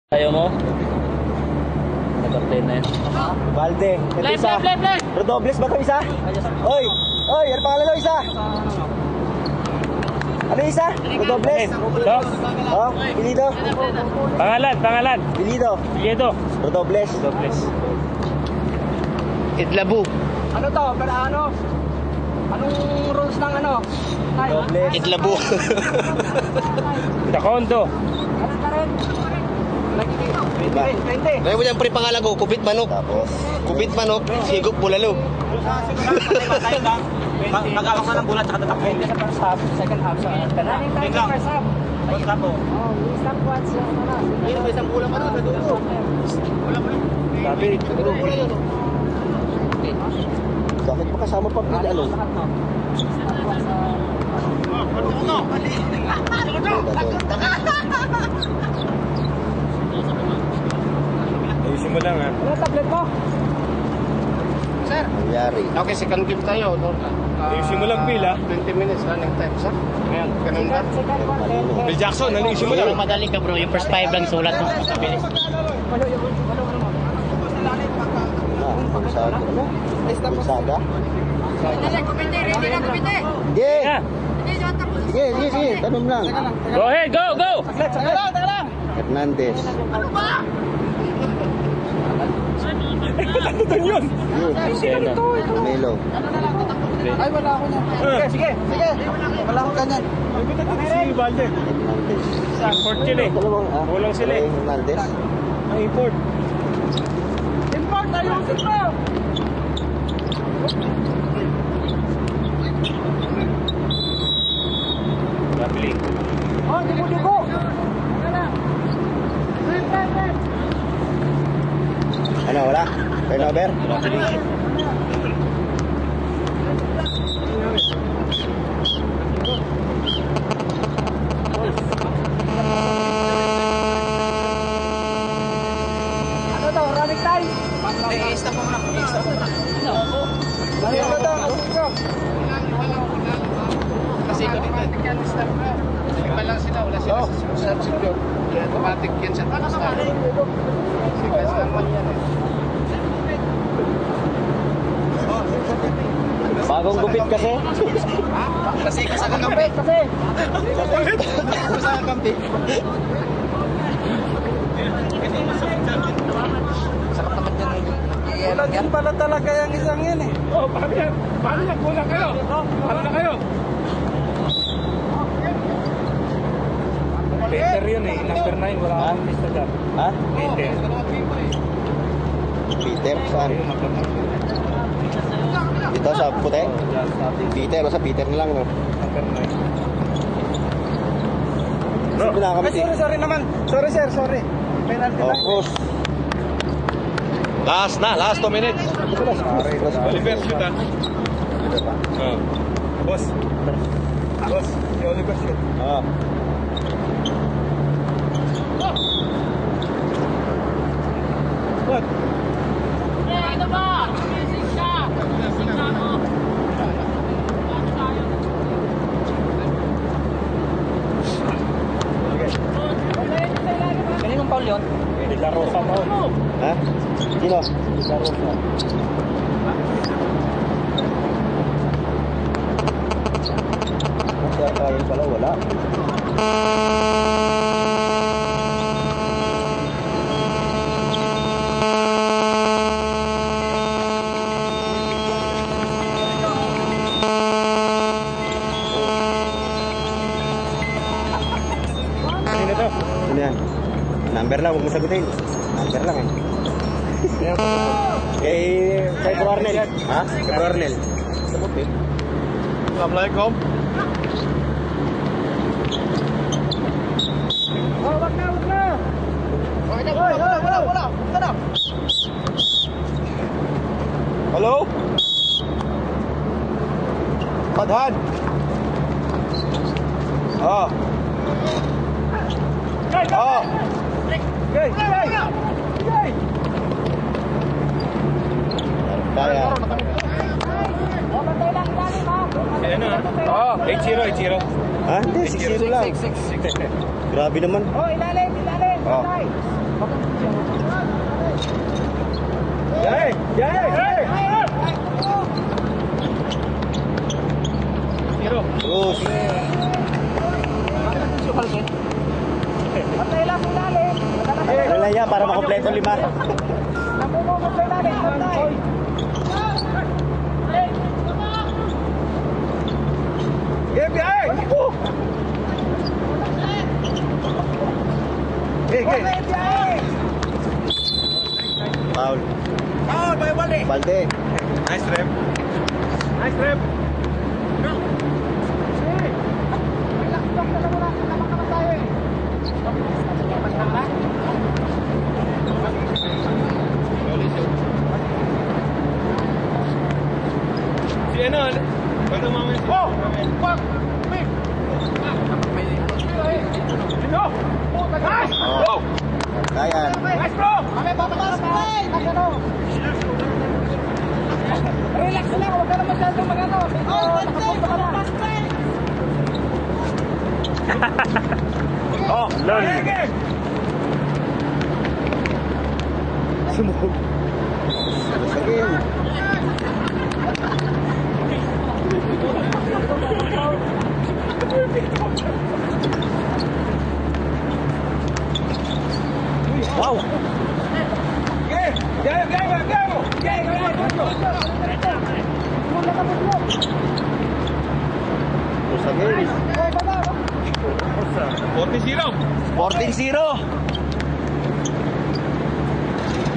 Ayaw mo? Nag-obtain na yun. Balde. Ito isa. Redobles ba ito isa? Oy! Oy! Ano pangalan mo isa? Ano isa? Redobles? Oh, Pilido. Pangalan. Pilido. Redobles. Idlabu. Ano to? Pero ano? Anong rules ng ano? Redobles. Idlabu. Dakondo. Ano ka rin? Diba? 20. Kaya mo dyan pre pangalan ko, Kubit Manok. Tapos. Kubit Manok, Sigop Bulalo. Nag-awak ka ng bulat sa tatakbo. First half, second half sa running time sa first half. First half po. Oh, isang watts yung ano. Hindi may isang bulang ano sa dulo. Sabi. Bakit pa kasama pag ano? Ayusin mo lang ha. Ano tablet mo? Sir. Nangyari. Okay, second game tayo. Ayusin mo lang, Bill, ha? 20 minutes running time, sir. Ayan, ganun ba? Second one. Bill Jackson, ayusin mo lang. Madali ka bro, yung first 5 lang sulat mo. Bilis. Pulsada. Pulsada. Sige. Tanong lang. Go ahead, go! Hernandez. Takutan yun. Sena. Melo. Ay, wala ako niyan. Sige. Wala ako ganyan. Si Balde. Hernandez. Import yun eh. Kulang sila eh. Hernandez. Ang import. Import tayo, import! Napili. Oh, dugo. Ano, wala? Turnover? Ano to? Running time? Stop mo muna. Ano to? Kasi ganito. Iba lang sila, wala sila sa substitute. Kaya automatic yan sa tapos na. Sequence lang man yan eh. Bagong gupit kasi. Kasi kasama kampi. Kasama kampi. Sarap naman yan. Wala din pala talaga yung isang yan eh. Oh, paano yan? Paano yan? Kulang kayo? Paano na kayo? Peter yun eh. Number 9. Wala akong lista dyan. Ha? Peter. Peter, saan? Dito sa puti? Peter, sa Peter na lang, no? Number 9. Saan pinakamit eh? Sorry naman. Sorry sir, sorry. Penalty Oh, lang. cross. Last 2 minutes. Oliver, shoot ha. Boss. Si Oliver shoot. Ah. What? Kaninong foul yun? De La Rosa pa. Ha? Sino? De La Rosa. Kaya kain pala, wala. Sino to? Ano yan? Number lang, huwag mo sagutin. Number lang eh. Kay Cornel. Ha? Kay Cornel. Sagutin. Assalamualaikum. Oh, wag na. Wala. Hello? Padhan. Oh. Oh. Gay. Kaya. Oh, bantay lang ilalim ha. Ano ha? 8-0. Ha? Hindi, 6-0 lang. Grabe naman. Oh, ilalim. Oh. Bantay. Jay! Jay! Cruz. Patay lang sa ilalim. Ano lang yan para makompleto 5. Namumukot sa ilalim. Patay. Game, Jay! Foul. Foul by Balde. Balde. Nice rep. Nice rep. Si ano? Ano mamaya? Oh! Fuck! Pick! Sino? Nice! Oh! Kayan. Nice bro! Kami papatas pa. Relax lang, huwag ka na masyadong mag-ano. Nakapunta ka na. Oh! Lol! Sumubog. Sa game. Wow! Game! Game! Game! Game! Game! Sa game. 40-0! 14-0.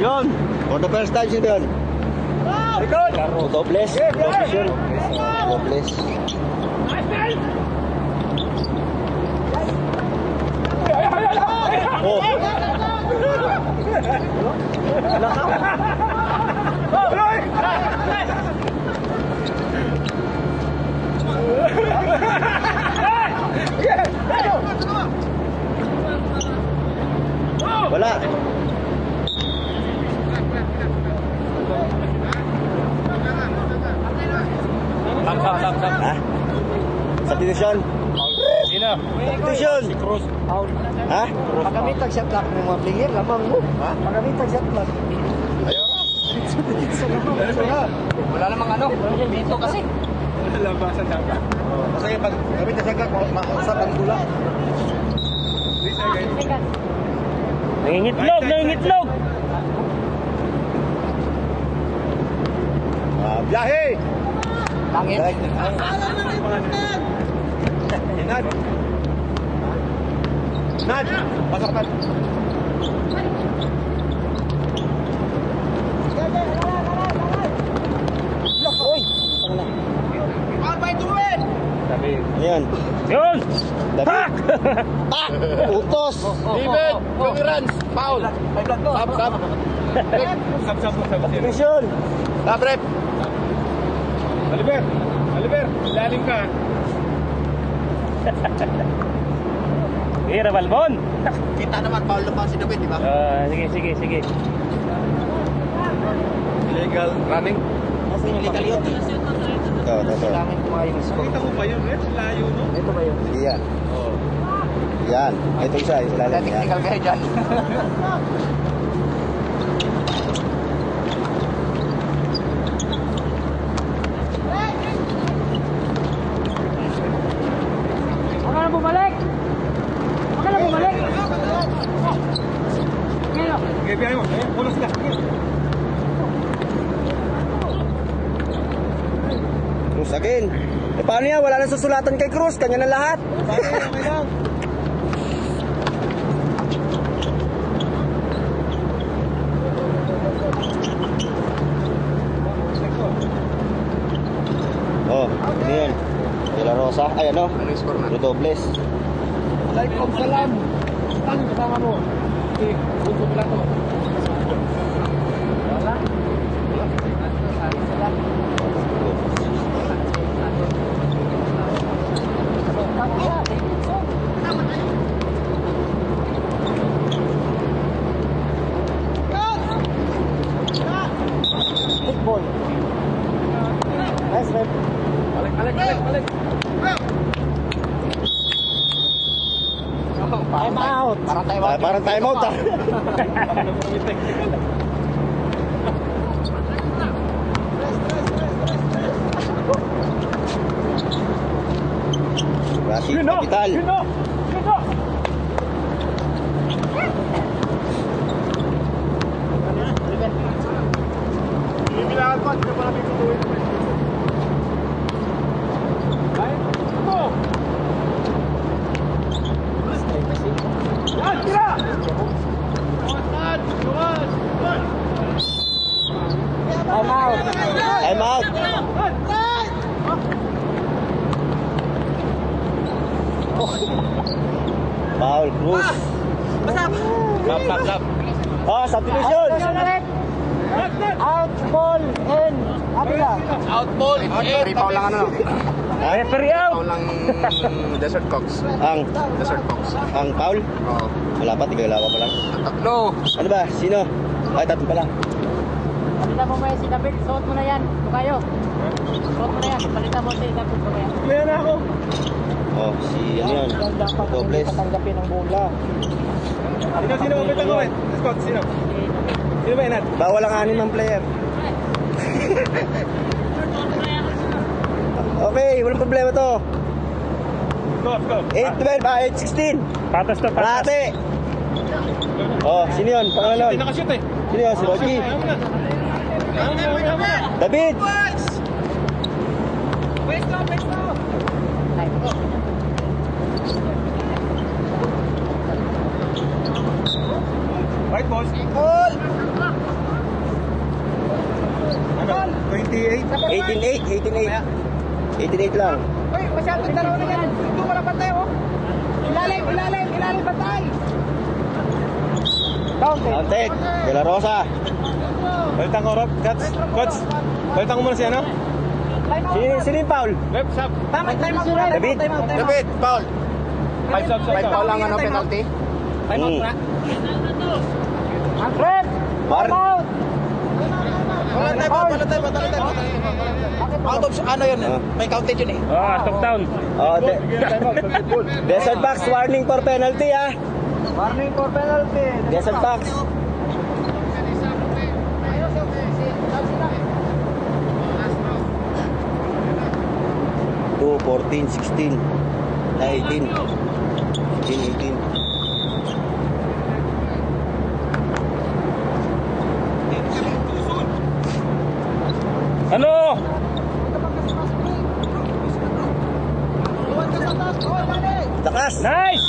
Yun. For the first time yun doon. Dobles. Dobles yun. Dobles. Oh. Wala. Ha? Substitution? Sino? Substitution? Cruz. Ha? Pagkamitag shot clock ng mga player, lamang mo. Pagkamitag shot clock. Wala namang ano, dito kasi. Labasan dapat. Kasi pag kami nasagak, mausap ang gula. Nangingitlog, nangingitlog. Biyahe! Langit. Nad! Nad! Pasok Nad! Uy! Ayan. Yun! Dapat. Tak! Utos! David, clearance, foul. Sab. Substitution! Sab, rep. Aliber! Aliber! Lalim ka! Hira Balbon. Kita naman, foul na pa si David, di ba? Sige, sige, sige. Illegal running. Nasa illegal yun. Ito. Kailangan kumain yung score. Kita mo ba yun, Rex? Layo, no? Ito ba yun? Yan. Yan. Ito isa. Ilalim yan. Technical kayo dyan. Huwag ka na bumalik! Huwag ka na bumalik! Ngayon! Okay, biyahe mo. Pulo sila. Cruz again. Eh paano yan? Wala na susulatan kay Cruz. Kanya na lahat. Okay lang. Oh, ano yun? De La Rosa. Ay ano? Ano yung score na? Redobles. Like from Salam. Ano kasama mo? Okay, buto plato. Football. Nice rep. Balik. Time out. Parang time out ah. Rashid Capital. Time out. Foul, Cruz. Lap. Oh, substitution. Out ball in Abila. Out ball. Free foul lang ano. Referee out. Foul lang Desert Cox. Desert Cox. Ang foul? Oo. Wala pa, tigalawa pa lang. Tatlo. Ano ba? Sino? Ay, tatlo pala. Palitan mo muna si David. Suot mo na yan. Tukayo. Suot mo na yan. Palitan mo si David. Tukayo. Kaya na ako. Oh, si ano yun? Dobles. Tatanggapin ng bola. Sino mabit ako eh? Scott, sino? Sino ba yan? Bawal ang 6 ng player. Okay, walang problema to. Scott. 8-12, 8-16. Patas to, patas. Parate. Oh, sino yun? Pangalan. Nakashoot eh. Sino yun? Si Rocky. David. White balls. Ano? 28. 18-8. 18-8 lang. Uy, masyadong dalawa na yan. Ito wala pantay, oh. Ilalim pantay. Counted. De La Rosa. Balitan ko, Rob. Coach. Balitan ko muna si ano? Sino yung foul? Left, sub. Time out. David. David, foul. 5 Five foul lang ano penalty. Andres. Mar. Out. Wala tayo. Out of ano yun? May counted yun eh. Oh, top down. Oh, Desert Box warning for penalty ah. Warning for penalty. Desert Box. Two, 14, 16, 18, 18. Ano? Takas. Nice!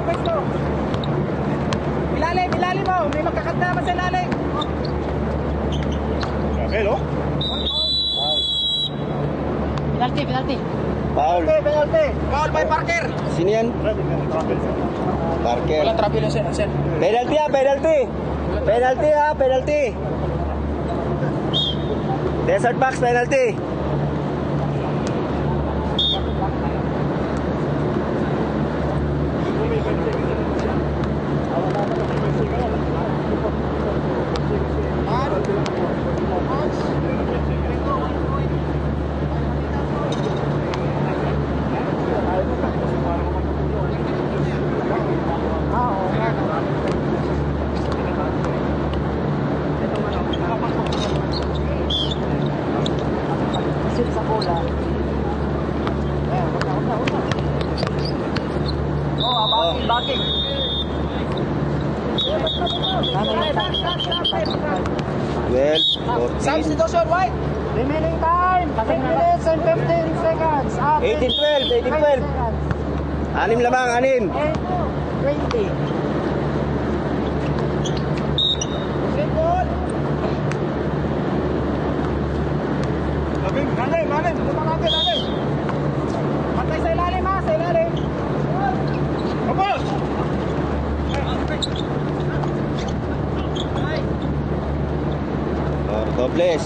Pwesto. Ilalim mo. May magkakat naman sa ilalim. Hello? Penalty. Foul. Penalty. Foul by Parker. Sino yan? Parker. Walang trouble yun, Sen. Penalty ah, penalty. Desert Box penalty. Sa bola. Backing. Well, 14. Substitution, White. Remaining time, 10 minutes and 15 seconds. 18-12. 6 lamang, 6. 20. Lalim. Patay sa ilalim ha, sa ilalim. Kapos! Dobles.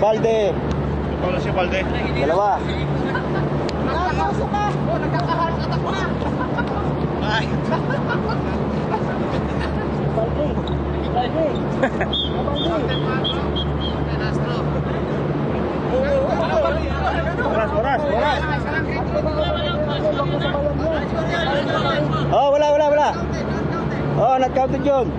Balde. Wala si Balde. Dalawa. Nakakasok ka! Oh, nagkakaharap atak mo na! Ay. Oras. Oh, wala. Oh, not counted yun.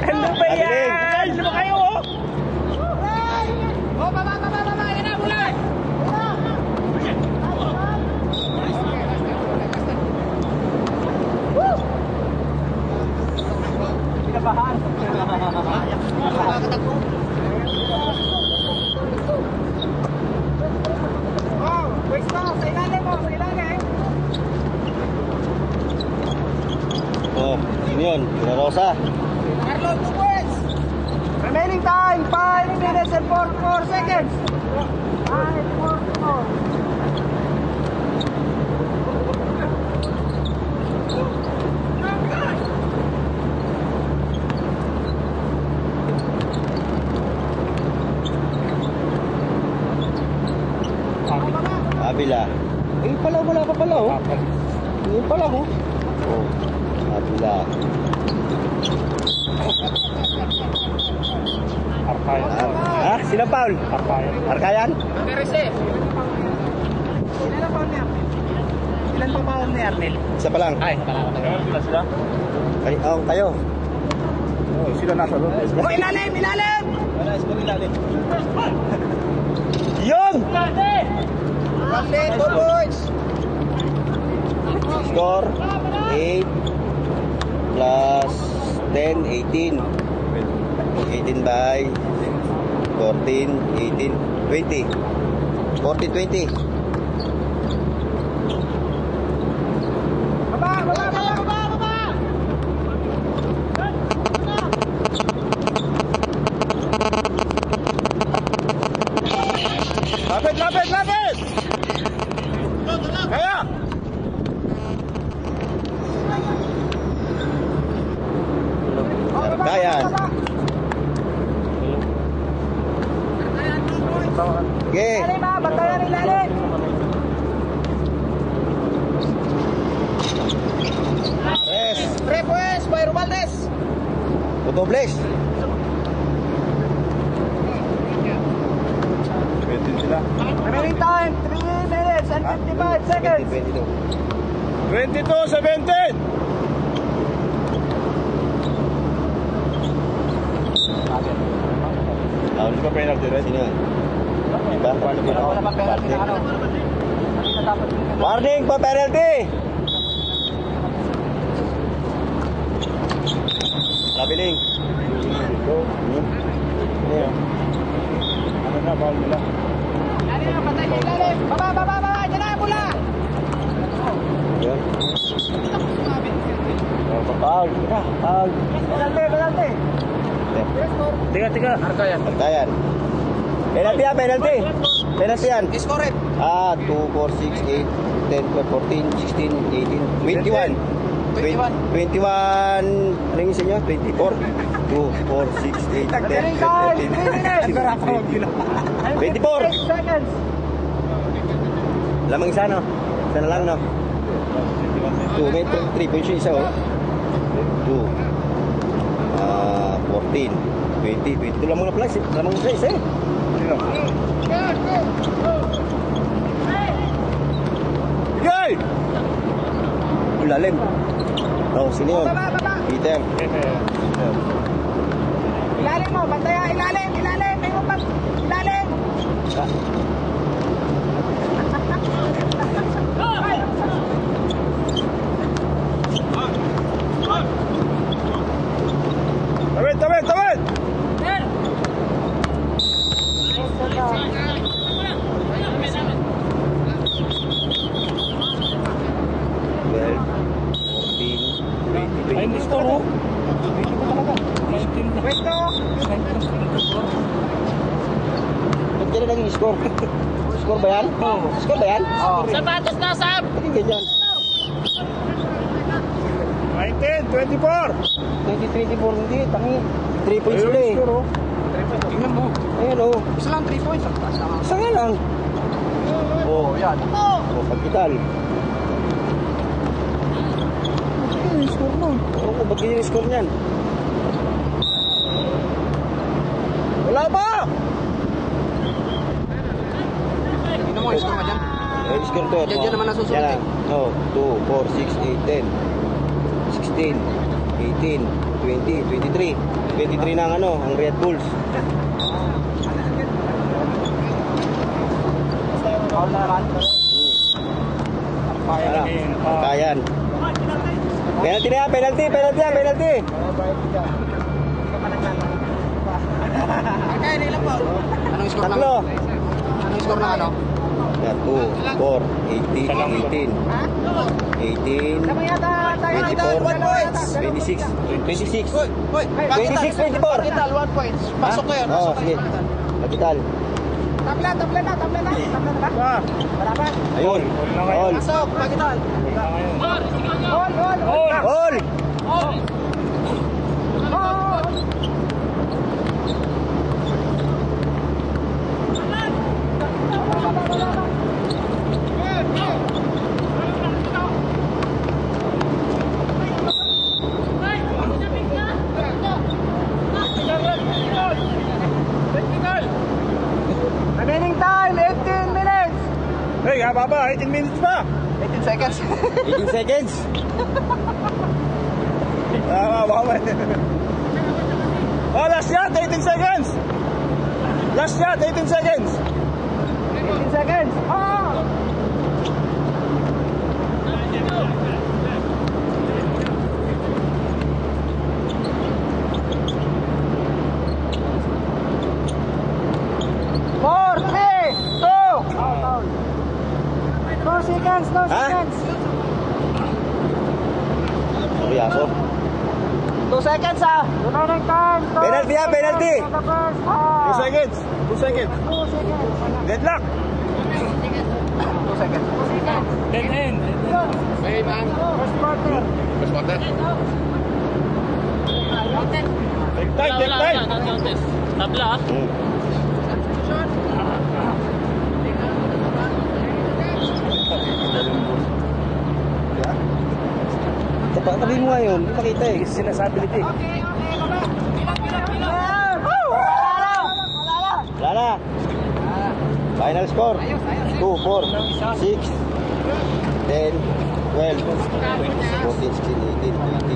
Ano ba yan? Ano ba kayo? Oh, baba! Yan na, mula! Kinabahan. Oh, wait pa! Sa ilalim mo! Sa ilalim! Oh, sino yun? Pina Rosa. Carlo, 2 points! Remaining time, 5 minutes and 44 seconds! 5:44. Abila. Eh, wala pa pala, oh. Ngayon pa lang, oh. Oh, Abila. Ha? Sino Paul? Arkayan? Ilan pa baon ni Arnel? Isa pa lang. Ay, pala sila. Ay, oh, kayo. Oh, sila nasa loob. Oh, ilalim! Wala, is kami lalim. Yun! Balde, 2 points! Score 8 plus 10, 18. 18 by 14, 18, 20. 14, 20. Baba! Lapit! Kaya! Arkayan. Okay. Ilalim ha! Bantayan ilalim! Press. Request by Romaldes! Putobles. Pwede sila. Remaining time, 3 minutes and 55 seconds! 22. 22-17! Hindi pa penalty red? Sino yun? Diba? Wala pa penalty na ano. Warning pa penalty! Labiling. Ano na, bawal nila. Ilalim ha! Bantayan ilalim! Baba! Diyan na! Mula! Yun. Paul. Paul. Penalty! Tiga. Arkayan. Penalty yan, penalty. Penalty yan. Score it! 2, 4, 6, 8, 10, 12, 14, 16, 18, 21. 21. Ano yung isa nyo? 24. 2, 4, 6, 8, 10, Remaining time, 3 minutes! 24. 8 seconds! Lamang isa, no? Isa na lang, no? 2, may 3 points yung isa, oh. 2, 14, 20, 22 lang muna pala. Lamang isa, eh. Bigay! Lalim. Oh, sino yun? Baba! Peter. Ilalim mo! Bantayan ilalim! May umpat! Ilalim! Score ba yan? Oo. Score ba yan? Oo. Sapatos na, Sam! Hindi ganyan. 19, 24. 2024 hindi, tangi. 3 points Ayun, ulit eh. score, oh. Tingnan mo. Ayun oh. Isa lang 3 points. Isa nga lang. Oh, yan. Oh, pagkital. Bakit yung score mo? Oo, ba't yung score niyan? Wala pa! Tingnan mo, score ka dyan. Eh, score to. Yan naman nasusunod Yan eh. lang. Oh, 2, 4, 6, 8, 10. 16, 18, 20, 23. 23 na ang ano, ang Red Bulls. Foul na naman. Kayan. Penalty na yan, penalty yan, penalty. Anong score Tatlo. Anong score ng ano? Yan, 2, 4, 18, 18, 18, 24, 26, 26. 26, 24. Pakital, 1 points. Pasok ko yun. Oo, sige. Kapital. Tabla na. Tabla na ba? Wala pa. Ayun. All. Pasok, pakital. All. All. Remaining time, 18 minutes. Hey, baba, 18 minutes pa. 18 seconds. 18 seconds. Baba. Oh, last shot, 18 seconds. Last shot, 18 seconds. 18 seconds. Four, three, two. 2 seconds, 2 Ha? seconds. Riyaso. 2 seconds Remaining time. Penalty yan, penalty. 2 seconds. 2 seconds. 2 seconds. Deadlock. 2 seconds. 10 end. May man. First quarter. First quarter. Take time. Tabla. Tabi mo nga yun, hindi makita eh. Sinasabi nito eh. Wala na. Final score. 2, 4, 6, 10, 12, 14, 16, 18, 20.